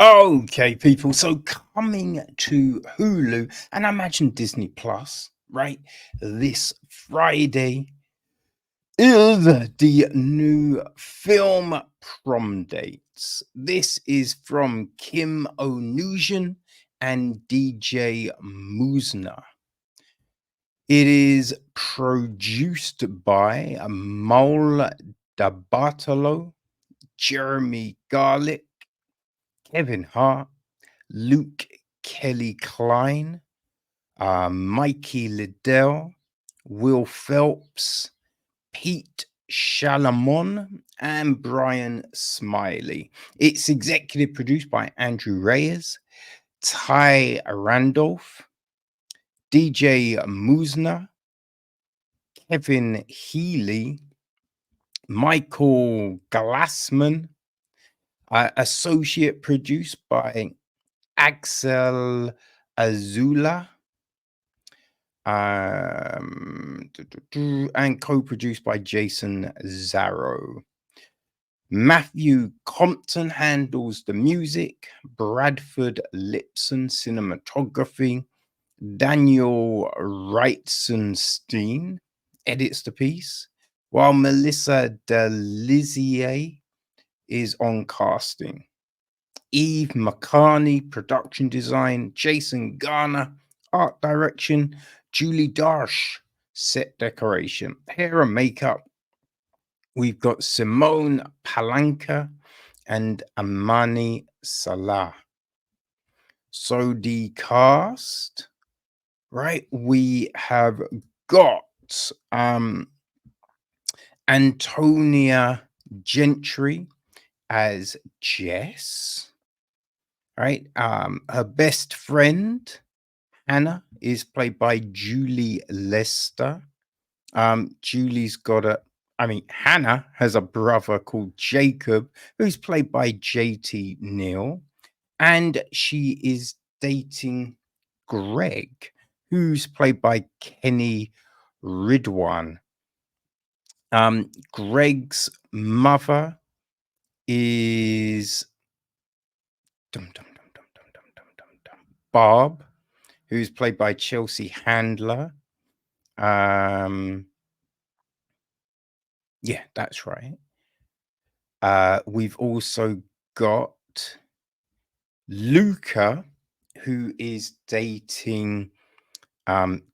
Okay, people. So coming to Hulu and I imagine Disney Plus, right? This Friday is the new film Prom Dates. This is from Kim O Nguyen and DJ Mausner. It is produced by Maul Dabatalo, Jeremy Garlick, Kevin Hart, Luke Kelly Klein, Mikey Liddell, Will Phelps, Pete Shalamon, and Brian Smiley. It's executive produced by Andrew Reyes, Ty Randolph, DJ Musner, Kevin Healy, Michael Glassman, associate produced by Axel Azula, and co-produced by Jason Zarrow. Matthew Compton handles the music, Bradford Lipson cinematography, Daniel Reitzenstein edits the piece, while Melissa Delizier is on casting. Eve McCarney, production design, Jason Garner, art direction, Julie Darsh, set decoration, hair and makeup. We've got Simone Palanca and Amani Salah. So the cast, right? We have got Antonia Gentry as Jess. Right. Her best friend, Hannah, is played by Julie Lester. Hannah has a brother called Jacob, who's played by JT Neal, and she is dating Greg, who's played by Kenny Ridwan. Greg's mother is Barb, who's played by Chelsea Handler. Yeah, that's right. We've also got Luca, who is dating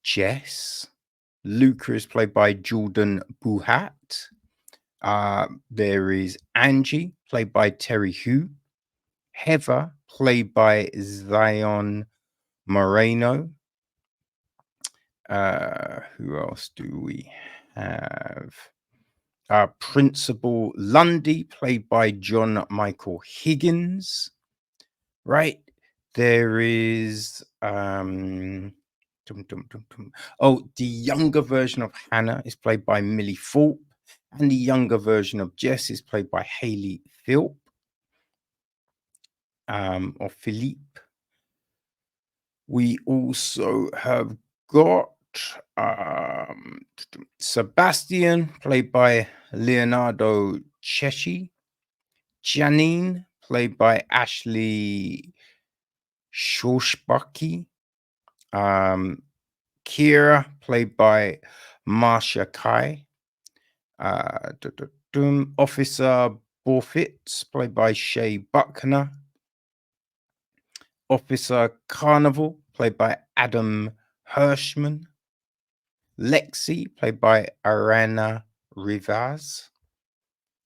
Jess. Luca is played by Jordan Buhat. There is Angie, played by Terry Hu. Heather, played by Zion Moreno. Who else do we have? Principal Lundy, played by John Michael Higgins. Right. There is the younger version of Hannah is played by Millie Thorpe, and the younger version of Jess is played by Haley Philp, or Philippe. We also have got Sebastian, played by Leonardo Cesci. Janine, played by Ashley Shoshbaki. Kira, played by Marsha Kai. Officer Borfitz, played by Shay Buckner. Officer Carnival, played by Adam Hirschman. Lexi, played by Arana Rivas.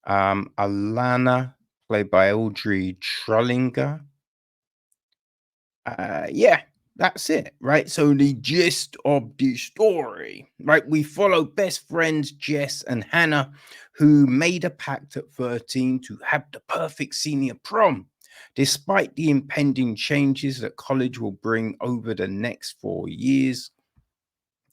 Alana, played by Audrey Trollinger. Yeah, that's it, right? So the gist of the story, right? We follow best friends Jess and Hannah, who made a pact at 13 to have the perfect senior prom. Despite the impending changes that college will bring over the next 4 years,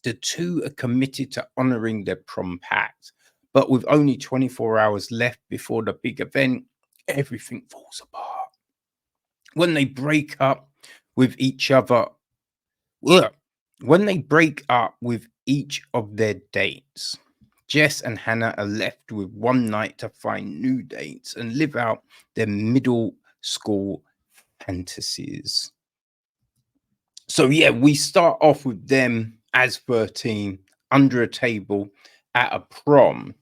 the two are committed to honoring their prom pact. But with only 24 hours left before the big event, everything falls apart. When they break up with each other, when they break up with each of their dates, Jess and Hannah are left with one night to find new dates and live out their middle school fantasies. So yeah, we start off with them as 13 under a table at a prom,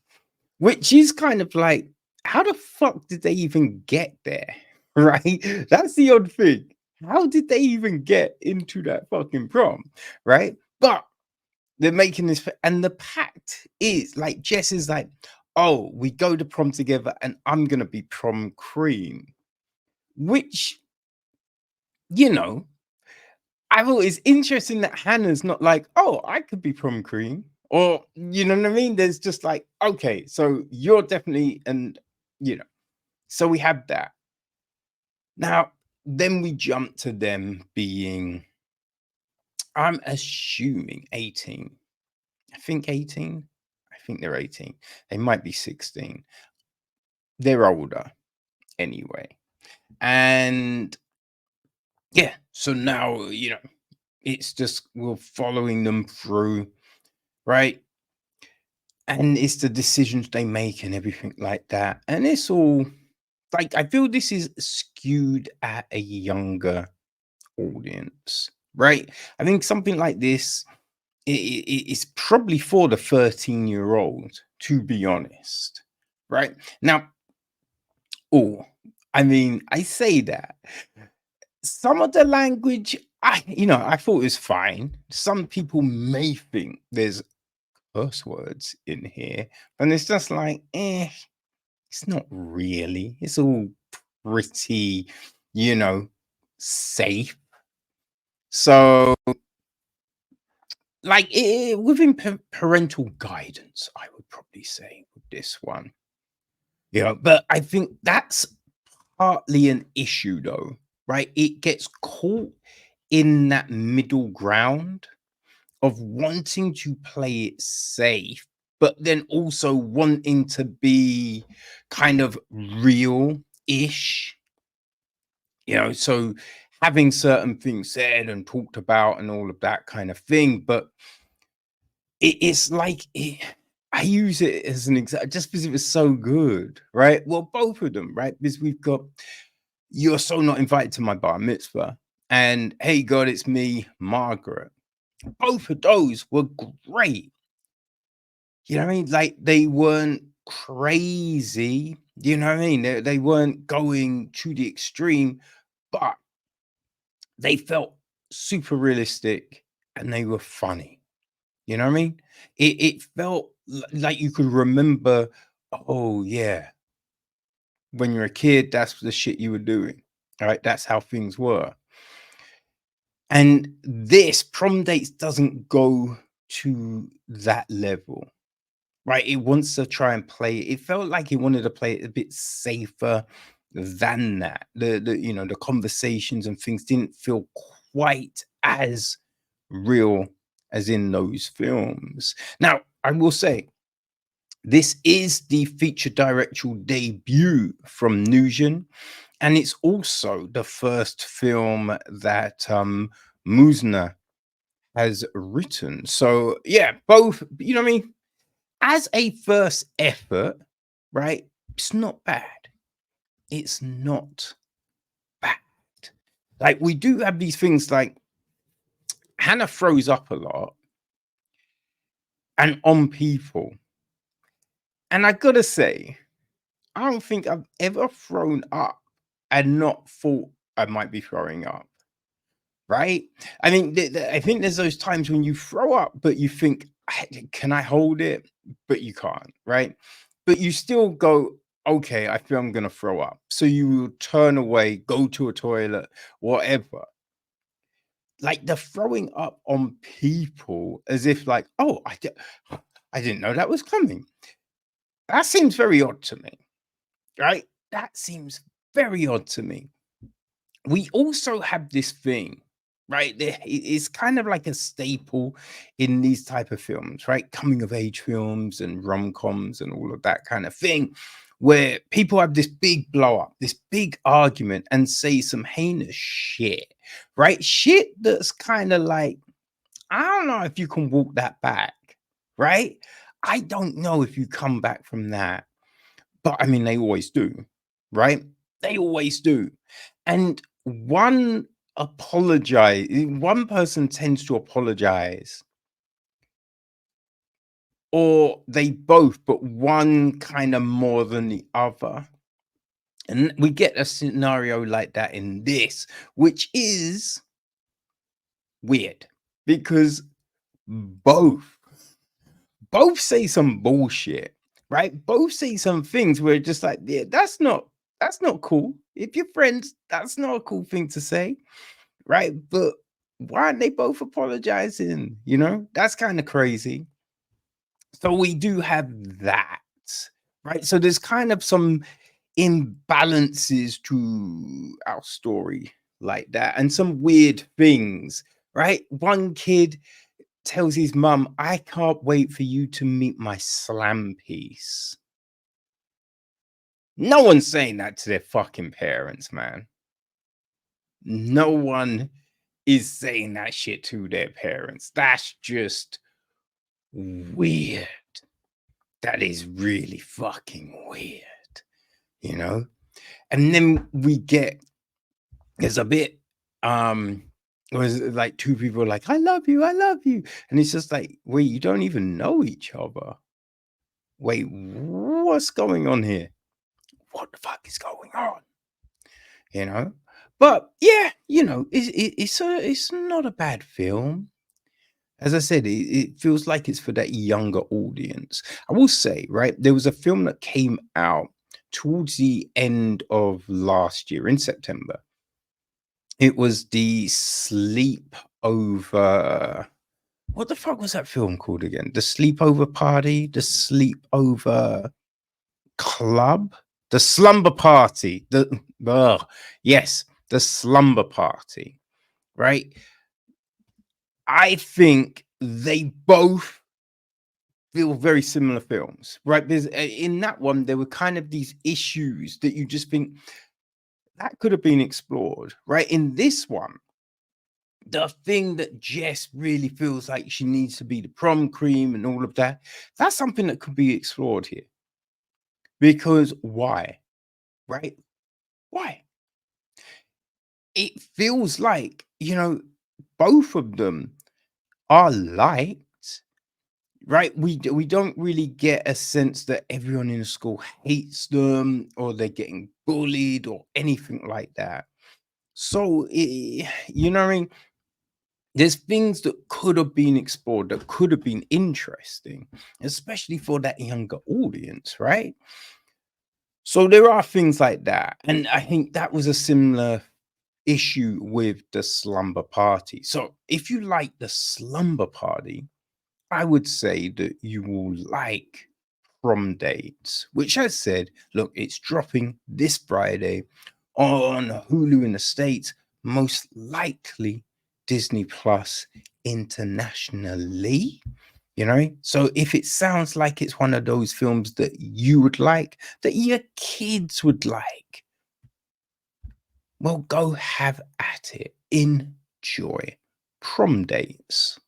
which is kind of like, how the fuck did they even get there? Right? That's the odd thing. How did they even get into that fucking prom? Right? But they're making this, and the pact is like, Jess is like, oh, we go to prom together, and I'm gonna be prom queen, which, you know, I thought it's interesting that Hannah's not like, oh, I could be prom queen, or you know what I mean? There's just like, okay, so you're definitely, and you know, so we have that. Now, then we jump to them being, I'm assuming 18. I think 18. I think they're 18. They might be 16. They're older anyway. And yeah, so now, you know, it's just we're following them through, right? And it's the decisions they make and everything like that. And it's all like, I feel this is skewed at a younger audience, right? I think something like this is probably for the 13-year-old, to be honest, right? Now, oh, I mean, I say that some of the language, I thought it was fine. Some people may think there's curse words in here, and it's just like, it's not really. It's all pretty, you know, safe. So, like, within parental guidance, I would probably say with this one. Yeah, but I think that's partly an issue, though, right? It gets caught in that middle ground of wanting to play it safe, but then also wanting to be kind of real-ish, so having certain things said and talked about and all of that kind of thing. But it's like I use it as an example just because it was so good, right? Well, both of them, right? Because we've got "You're so not invited to my bar mitzvah" and "Hey God, it's me, Margaret." Both of those were great. You know what I mean? Like, they weren't crazy, you know what I mean? They weren't going to the extreme, but they felt super realistic and they were funny. You know what I mean? It felt like you could remember, oh yeah, when you're a kid, that's the shit you were doing. All right, that's how things were. And this Prom Dates doesn't go to that level. Right, it wants to try and play it felt like it wanted to play it a bit safer than that. The conversations and things didn't feel quite as real as in those films. Now, I will say, this is the feature directorial debut from Nugent, and it's also the first film that, Mausner has written. So, yeah, both, you know what I mean? As a first effort, right? It's not bad. It's not bad. Like, we do have these things like Hannah throws up a lot and on people. And I gotta say, I don't think I've ever thrown up and not thought I might be throwing up. Right? I mean, I think there's those times when you throw up, but you think, Can I hold it?" But you can't, right? But you still go, okay, I feel I'm going to throw up. So you will turn away, go to a toilet, whatever. Like, the throwing up on people as if like, oh, I didn't know that was coming. That seems very odd to me, right? That seems very odd to me. We also have this thing, right? It's kind of like a staple in these type of films, right? Coming of age films and rom-coms and all of that kind of thing, where people have this big blow up, this big argument, and say some heinous shit, right? Shit that's kind of like, I don't know if you can walk that back, right? I don't know if you come back from that, but I mean, they always do, right? They always do. And one person tends to apologize, or they both, but one kind of more than the other. And we get a scenario like that in this, which is weird because both both say some bullshit, right? Both say some things where just like, yeah, that's not cool. If you're friends, that's not a cool thing to say, right? But why aren't they both apologizing? That's kind of crazy. So we do have that, right? So there's kind of some imbalances to our story like that, and some weird things, right? One kid tells his mum, I can't wait for you to meet my slam piece. No one's saying that to their fucking parents, man. No one is saying that shit to their parents. That's just weird. That is really fucking weird, you know? And then there's a bit, was like two people are like, I love you, I love you. And it's just like, wait, you don't even know each other. Wait, what's going on here? What the fuck is going on? You know? But yeah, it's not a bad film. As I said, it feels like it's for that younger audience. I will say, right, there was a film that came out towards the end of last year in September. It was the Sleepover. What the fuck was that film called again? The Sleepover Party? The Sleepover Club? The Slumber Party. Yes, the Slumber Party, right? I think they both feel very similar films, right? Because in that one, there were kind of these issues that you just think that could have been explored, right? In this one, the thing that Jess really feels like she needs to be the prom queen and all of that, that's something that could be explored here. Because why? Right? Why? It feels like, both of them are liked, right? We don't really get a sense that everyone in the school hates them or they're getting bullied or anything like that. So, you know what I mean? There's things that could have been explored that could have been interesting, especially for that younger audience, right? So there are things like that. And I think that was a similar issue with the Slumber Party. So if you like the Slumber Party, I would say that you will like Prom Dates, which I said, look, it's dropping this Friday on Hulu in the States, most likely Disney Plus internationally. So if it sounds like it's one of those films that you would like, that your kids would like, well, go have at it. Enjoy Prom Dates.